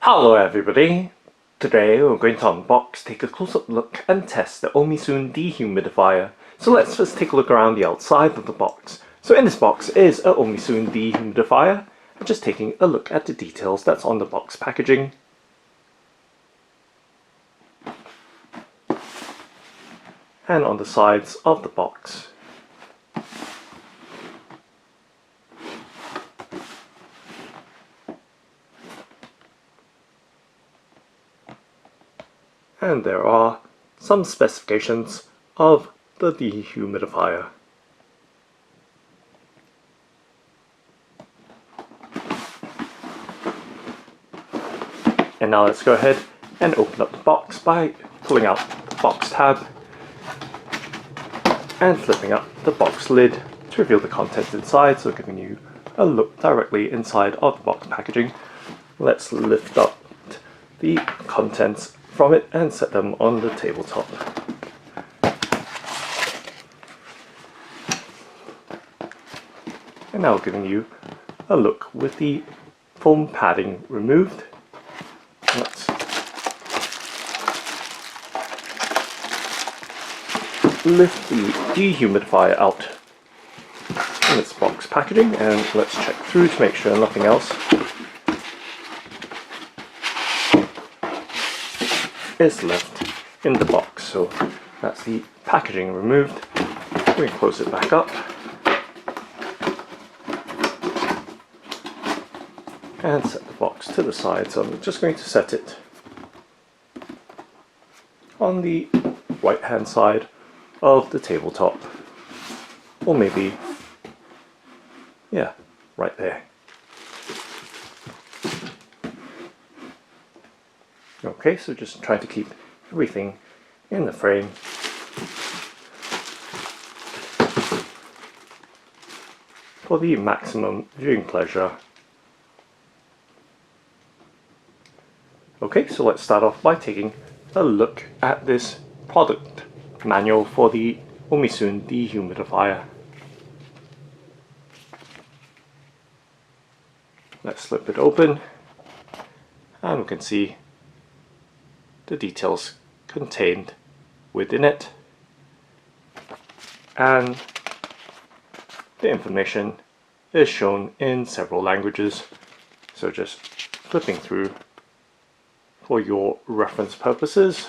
Hello everybody! Today we're going to unbox, take a close-up look and test the OMISOON Dehumidifier. So let's first take a look around the outside of the box. So in this box is a OMISOON Dehumidifier. I'm just taking a look at the details that's on the box packaging. And on the sides of the box. And there are some specifications of the dehumidifier. And now let's go ahead and open up the box by pulling out the box tab and flipping up the box lid to reveal the contents inside, so giving you a look directly inside of the box packaging. Let's lift up the contents from it and set them on the tabletop. And now giving you a look with the foam padding removed. Let's lift the dehumidifier out in its box packaging and let's check through to make sure nothing else is left in the box. So that's the packaging removed. We can close it back up and set the box to the side. So I'm just going to set it on the right hand side of the tabletop, or maybe, yeah, right there. Okay, so just trying to keep everything in the frame. For the maximum viewing pleasure. Okay, so let's start off by taking a look at this product manual for the OMISOON Dehumidifier. Let's slip it open and we can see the details contained within it, and the information is shown in several languages, so just flipping through for your reference purposes.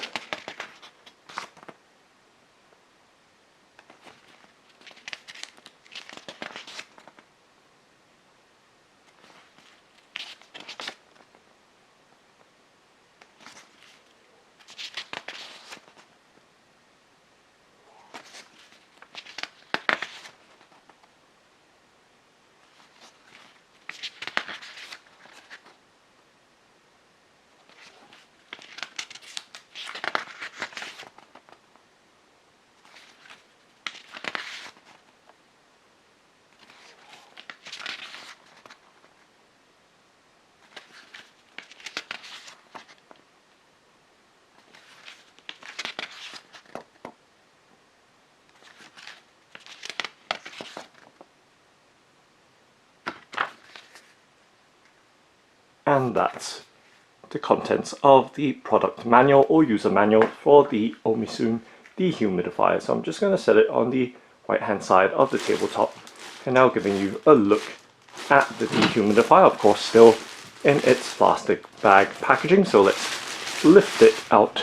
And that's the contents of the product manual or user manual for the OMISOON Dehumidifier. So I'm just going to set it on the right hand side of the tabletop, and now giving you a look at the dehumidifier, of course still in its plastic bag packaging. So let's lift it out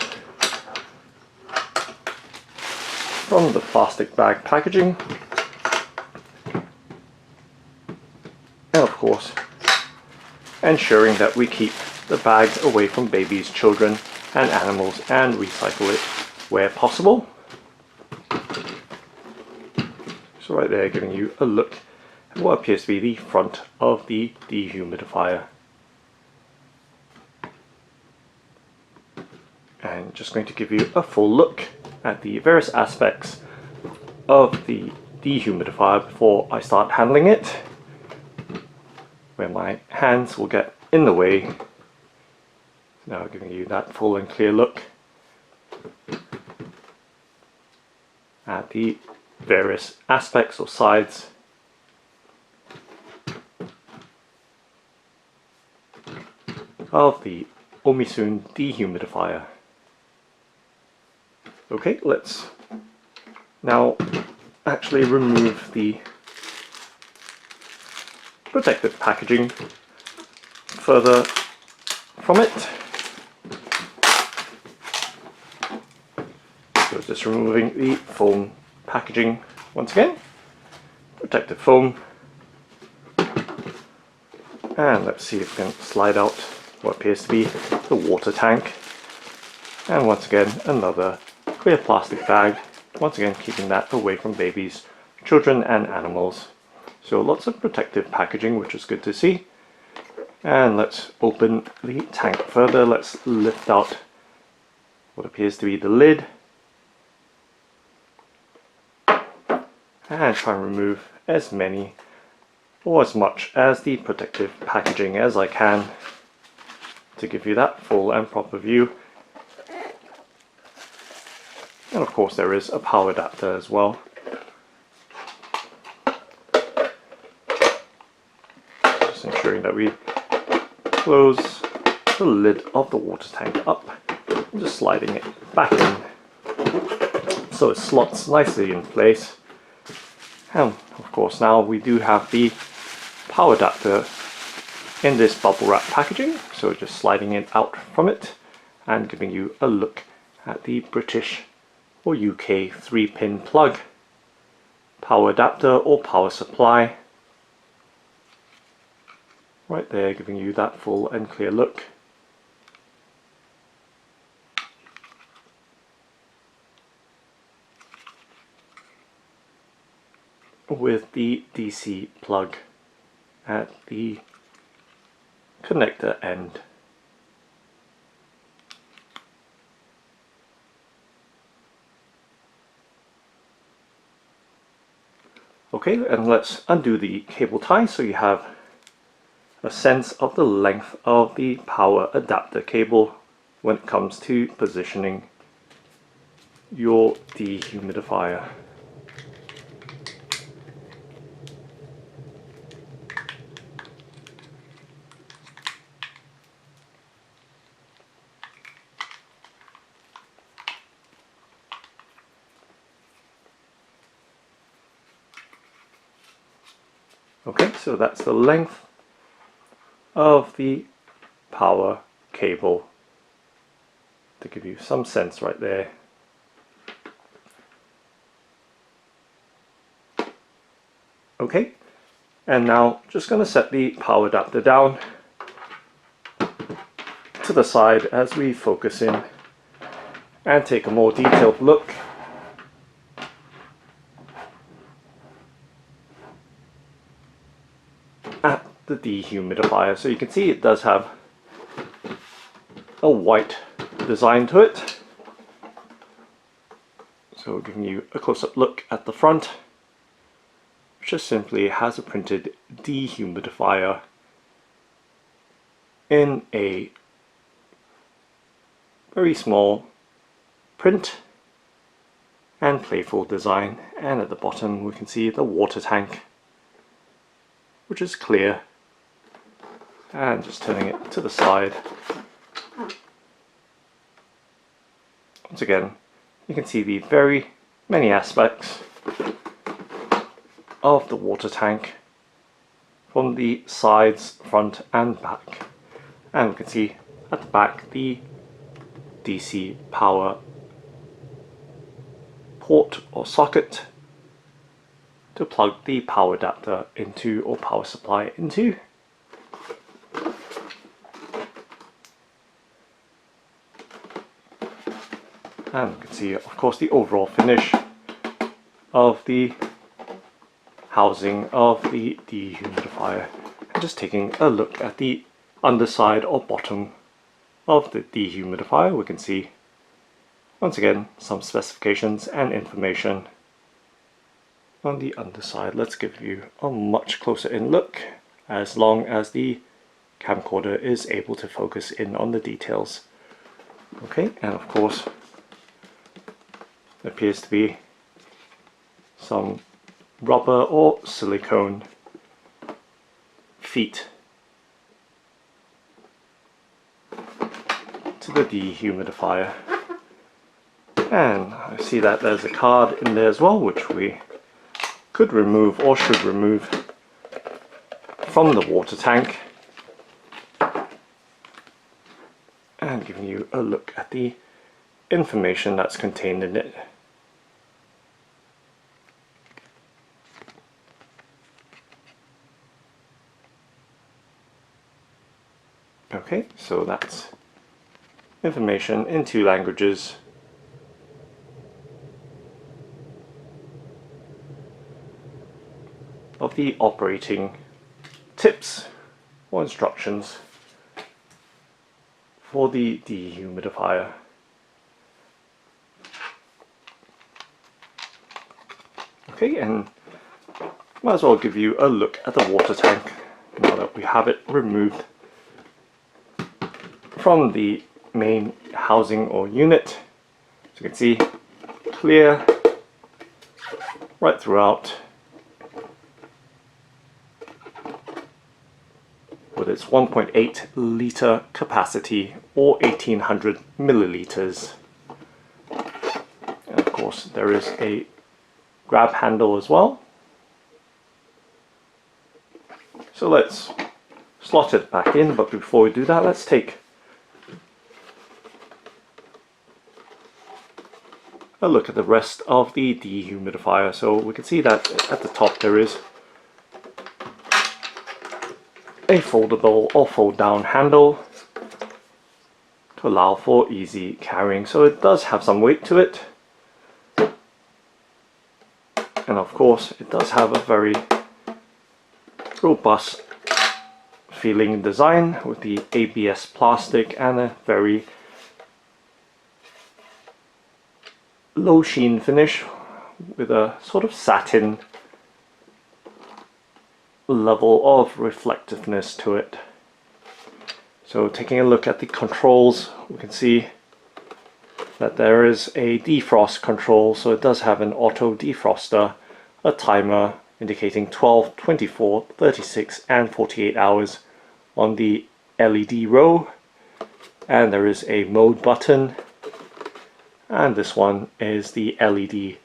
from the plastic bag packaging, and of course ensuring that we keep the bags away from babies, children and animals, and recycle it where possible. So right there, giving you a look at what appears to be the front of the dehumidifier. And just going to give you a full look at the various aspects of the dehumidifier before I start handling it, where my hands will get in the way. Now giving you that full and clear look at the various aspects or sides of the OMISOON Dehumidifier. Okay, let's now actually remove the protective packaging further from it. So just removing the foam packaging once again, protective foam, and let's see if we can slide out what appears to be the water tank, and once again another clear plastic bag, once again keeping that away from babies, children and animals. So lots of protective packaging, which is good to see. And let's open the tank further. Let's lift out what appears to be the lid and try and remove as many or as much as the protective packaging as I can to give you that full and proper view. And of course there is a power adapter as well. Just ensuring that we close the lid of the water tank up and just sliding it back in so it slots nicely in place. And of course now we do have the power adapter in this bubble wrap packaging, so just sliding it out from it and giving you a look at the British or UK 3-pin plug, power adapter or power supply. Right there, giving you that full and clear look. With the DC plug at the connector end. Okay, and let's undo the cable tie so you have a sense of the length of the power adapter cable when it comes to positioning your dehumidifier. Okay, so that's the length of the power cable to give you some sense right there. Okay, and now just going to set the power adapter down to the side as we focus in and take a more detailed look at the dehumidifier. So you can see it does have a white design to it. So giving you a close-up look at the front, which just simply has a printed dehumidifier in a very small print and playful design. And at the bottom we can see the water tank, which is clear, and just turning it to the side. Once again, you can see the very many aspects of the water tank from the sides, front and back. And we can see at the back the DC power port or socket to plug the power adapter into or power supply into. And you can see of course the overall finish of the housing of the dehumidifier. And just taking a look at the underside or bottom of the dehumidifier, we can see once again some specifications and information on the underside. Let's give you a much closer in look, as long as the camcorder is able to focus in on the details. Okay, and of course there appears to be some rubber or silicone feet to the dehumidifier. And I see that there's a card in there as well, which we could remove or should remove from the water tank. And giving you a look at the information that's contained in it. Okay, so that's information in 2 languages. Of the operating tips or instructions for the dehumidifier. Okay, and might as well give you a look at the water tank now that we have it removed from the main housing or unit. As you can see, clear right throughout, with its 1.8 litre capacity or 1800 milliliters. And of course there is a grab handle as well. So let's slot it back in, but before we do that, let's take a look at the rest of the dehumidifier. So we can see that at the top there is a foldable or fold down handle to allow for easy carrying. So it does have some weight to it. And of course it does have a very robust feeling design with the ABS plastic and a very low sheen finish with a sort of satin level of reflectiveness to it. So taking a look at the controls, we can see that there is a defrost control. So it does have an auto defroster, a timer indicating 12, 24, 36 and 48 hours on the LED row, and there is a mode button, and this one is the LED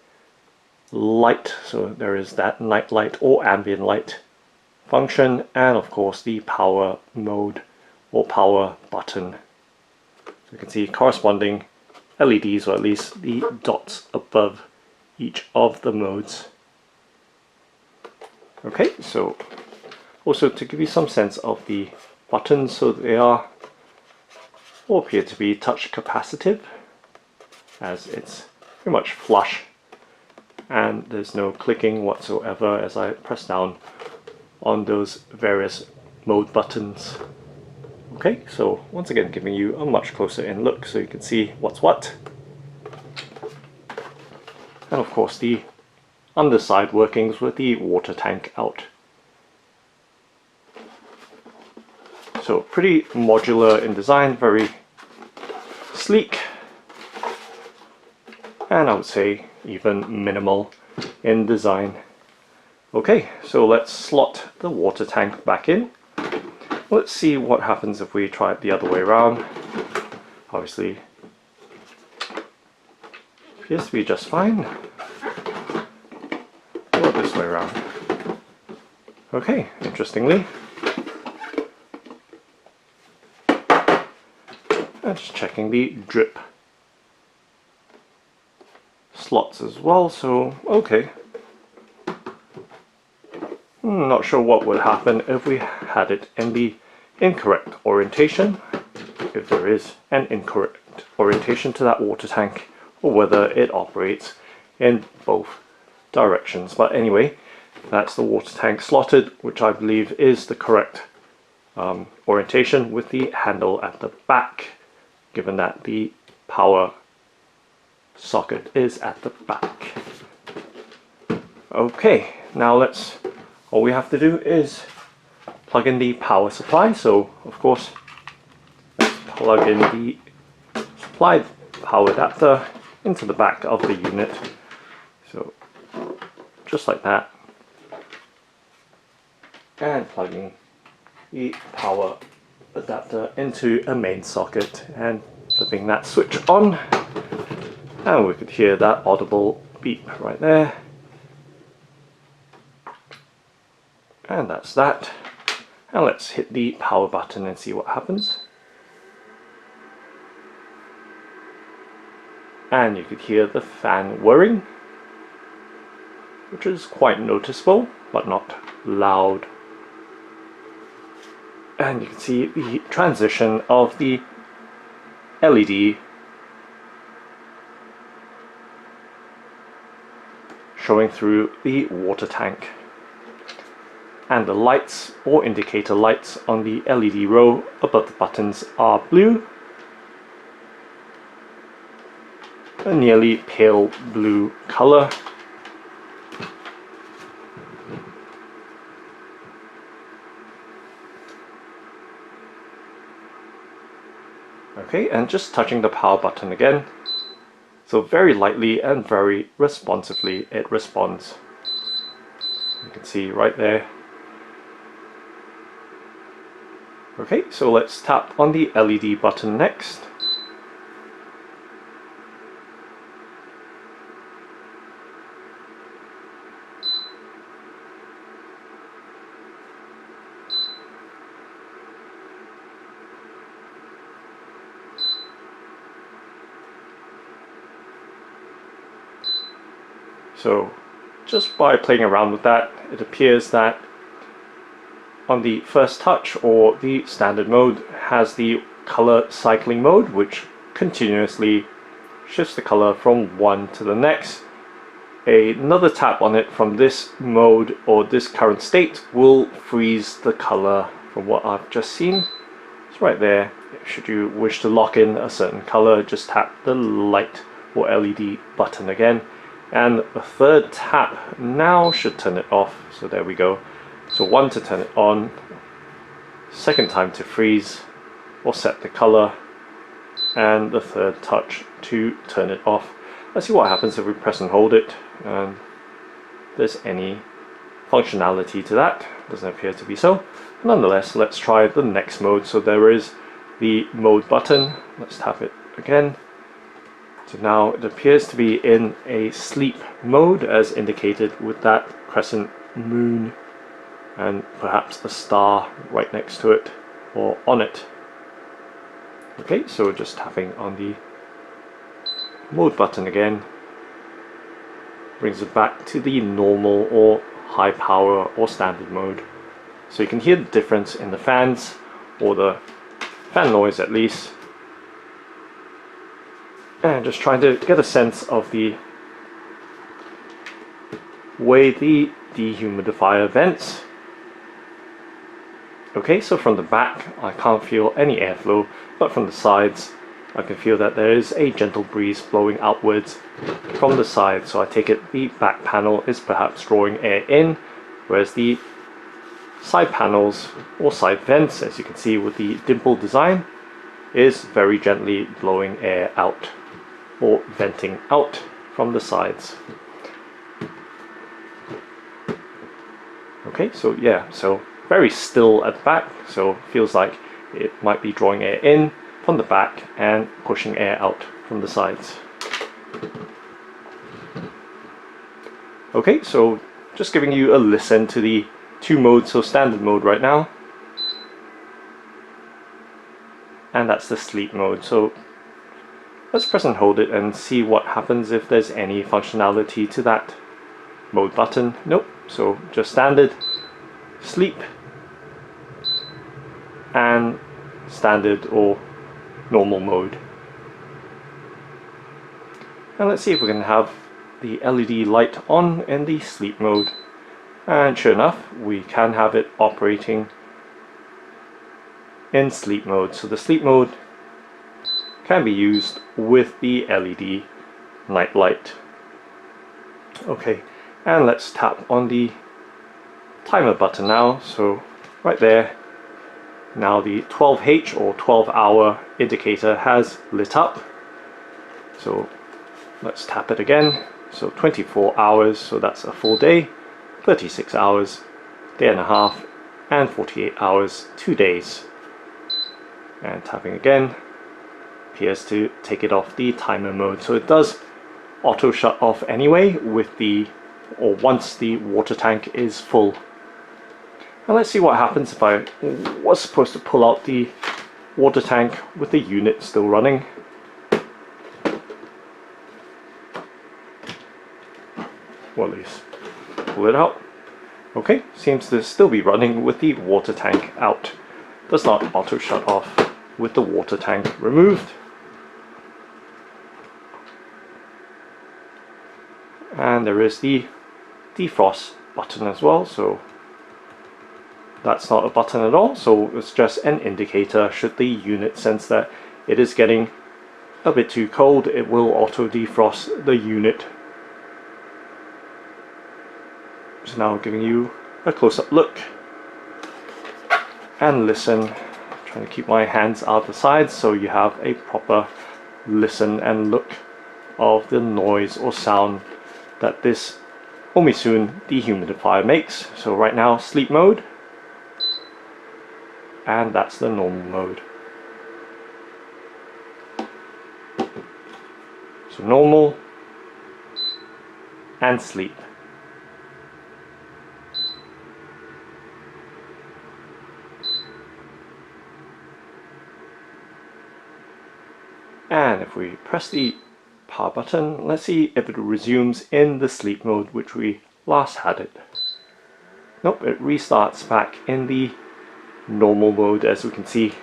light, so there is that night light or ambient light function, and of course the power mode or power button. So you can see corresponding LEDs, or at least the dots above each of the modes. Okay, so also to give you some sense of the buttons, so they are or appear to be touch capacitive, as it's pretty much flush and there's no clicking whatsoever as I press down on those various mode buttons. Okay, so once again giving you a much closer in look so you can see what's what. And of course the underside workings with the water tank out. So pretty modular in design, very sleek, and I would say even minimal in design. Okay, so let's slot the water tank back in. Let's see what happens if we try it the other way around. Obviously appears to be just fine. Or this way around. Okay, interestingly, and just checking the drip slots as well, so okay. Not sure what would happen if we had it in the incorrect orientation, if there is an incorrect orientation to that water tank, or whether it operates in both directions. But anyway, that's the water tank slotted, which I believe is the correct orientation, with the handle at the back, given that the power socket is at the back. Okay, now all we have to do is plug in the power supply. So of course, let's plug in the supplied power adapter into the back of the unit. So just like that, and plugging the power adapter into a main socket, and flipping that switch on, and we could hear that audible beep right there. And that's that. And let's hit the power button and see what happens. And you could hear the fan whirring, which is quite noticeable, but not loud. And you can see the transition of the LED showing through the water tank. And the lights or indicator lights on the LED row above the buttons are blue, a nearly pale blue color. Okay, and just touching the power button again. So very lightly and very responsively it responds. You can see right there. Okay, so let's tap on the LED button next. So just by playing around with that, it appears that on the first touch, or the standard mode, has the color cycling mode, which continuously shifts the color from one to the next. Another tap on it from this mode or this current state will freeze the color from what I've just seen. It's right there. Should you wish to lock in a certain color, just tap the light or LED button again. And the third tap now should turn it off. So there we go. So one to turn it on, second time to freeze or set the color, and the third touch to turn it off. Let's see what happens if we press and hold it, and there's any functionality to that. Doesn't appear to be so. Nonetheless, let's try the next mode. So there is the mode button. Let's tap it again. So now it appears to be in a sleep mode, as indicated with that crescent moon and perhaps a star right next to it or on it. Okay, so just tapping on the mode button again brings it back to the normal or high power or standard mode. So you can hear the difference in the fans, or the fan noise at least. And just trying to get a sense of the way the dehumidifier vents. Okay, so from the back I can't feel any airflow, but from the sides I can feel that there is a gentle breeze blowing outwards from the side. So I take it the back panel is perhaps drawing air in, whereas the side panels or side vents, as you can see with the dimple design, is very gently blowing air out or venting out from the sides. Okay, so yeah, so very still at the back, so feels like it might be drawing air in from the back and pushing air out from the sides. Okay, so just giving you a listen to the two modes, so standard mode right now, and that's the sleep mode. So let's press and hold it and see what happens if there's any functionality to that mode button. Nope, so just standard, sleep, and standard or normal mode. And let's see if we can have the LED light on in the sleep mode. And sure enough, we can have it operating in sleep mode. So the sleep mode can be used with the LED night light. Okay, and let's tap on the timer button now. So right there, now the 12H or 12-hour indicator has lit up. So let's tap it again. So 24 hours, so that's a full day, 36 hours, day and a half, and 48 hours, 2 days. And tapping again. appears to take it off the timer mode. So it does auto shut off anyway with the, or once the water tank is full. Now let's see what happens if I was supposed to pull out the water tank with the unit still running. Well, at least pull it out. Okay, seems to still be running with the water tank out. Does not auto shut off with the water tank removed. And there is the defrost button as well, so that's not a button at all, so it's just an indicator. Should the unit sense that it is getting a bit too cold, it will auto defrost the unit. So now giving you a close-up look and listen. Trying to keep my hands out the sides so you have a proper listen and look of the noise or sound that this OMISOON dehumidifier makes. So right now, sleep mode, and that's the normal mode. So normal and sleep. And if we press the power button, let's see if it resumes in the sleep mode which we last had it. Nope, it restarts back in the normal mode, as we can see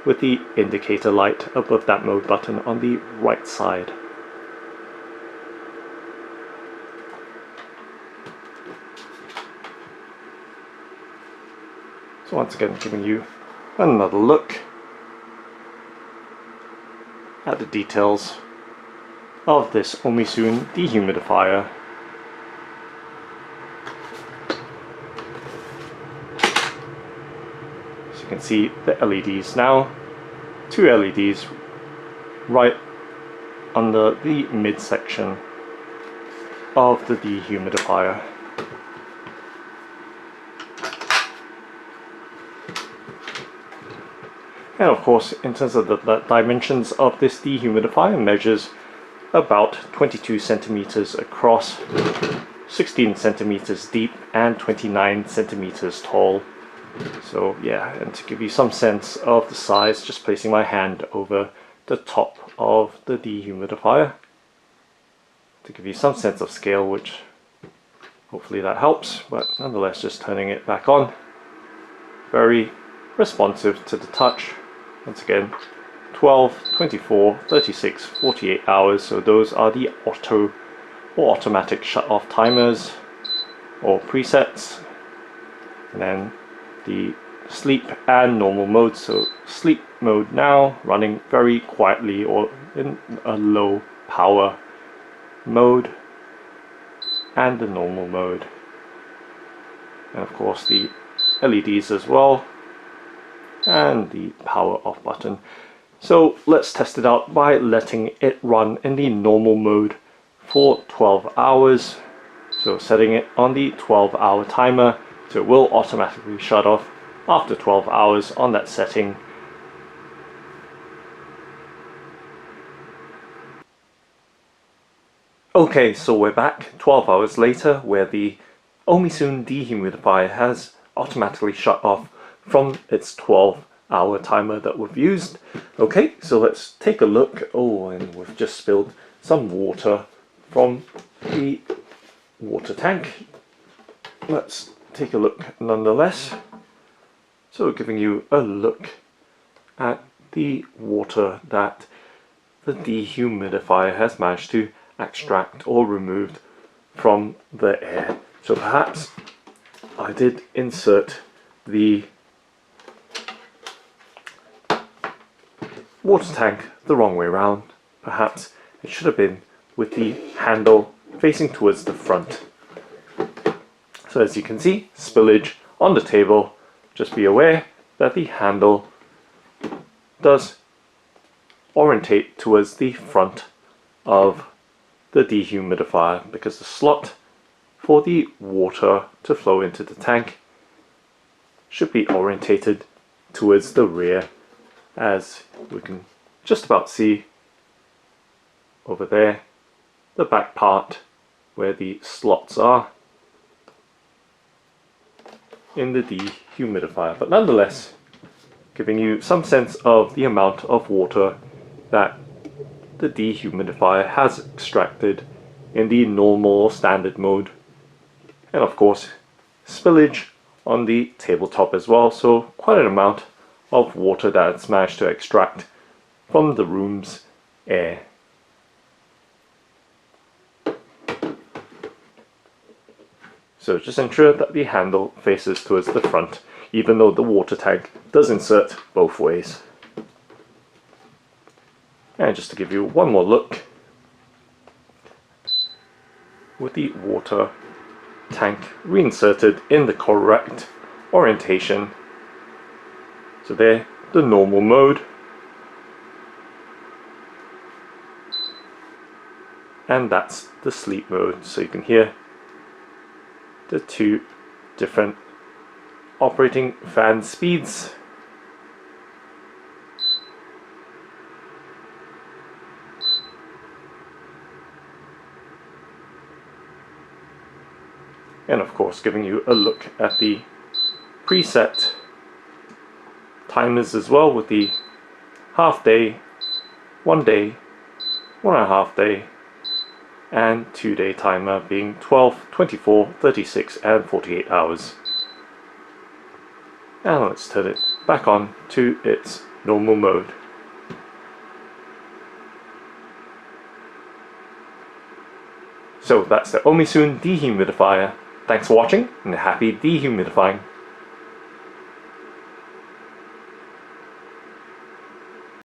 with the indicator light above that mode button on the right side. So once again, giving you another look at the details of this OMISOON dehumidifier. So you can see the LEDs now, two LEDs right under the midsection of the dehumidifier. And of course, in terms of the dimensions of this dehumidifier, measures about 22 centimeters across, 16 centimeters deep, and 29 centimeters tall. So yeah, and to give you some sense of the size, just placing my hand over the top of the dehumidifier to give you some sense of scale, which hopefully that helps, but nonetheless, just turning it back on. Very responsive to the touch. Once again, 12, 24, 36, 48 hours, so those are the auto or automatic shut-off timers or presets. And then the sleep and normal mode, so sleep mode now running very quietly or in a low power mode, and the normal mode. And of course the LEDs as well, and the power off button. So let's test it out by letting it run in the normal mode for 12 hours. So setting it on the 12-hour timer, so it will automatically shut off after 12 hours on that setting. Okay, so we're back 12 hours later, where the OMISOON dehumidifier has automatically shut off from its 12-hour timer that we've used. Okay, so let's take a look. Oh, and we've just spilled some water from the water tank. Let's take a look nonetheless. So giving you a look at the water that the dehumidifier has managed to extract or removed from the air. So perhaps I did insert the water tank the wrong way around. Perhaps it should have been with the handle facing towards the front. So as you can see, spillage on the table. Just be aware that the handle does orientate towards the front of the dehumidifier, because the slot for the water to flow into the tank should be orientated towards the rear as we can just about see over there, the back part where the slots are in the dehumidifier, but nonetheless giving you some sense of the amount of water that the dehumidifier has extracted in the normal standard mode, and of course spillage on the tabletop as well, so quite an amount of water that it's managed to extract from the room's air. So just ensure that the handle faces towards the front, even though the water tank does insert both ways. And just to give you one more look, with the water tank reinserted in the correct orientation. So there, the normal mode, and that's the sleep mode, so you can hear the two different operating fan speeds. And of course giving you a look at the preset timers as well, with the half day, 1 day, 1.5 day, and 2 day timer being 12, 24, 36 and 48 hours. And let's turn it back on to its normal mode. So that's the OMISOON Dehumidifier. Thanks for watching and happy dehumidifying.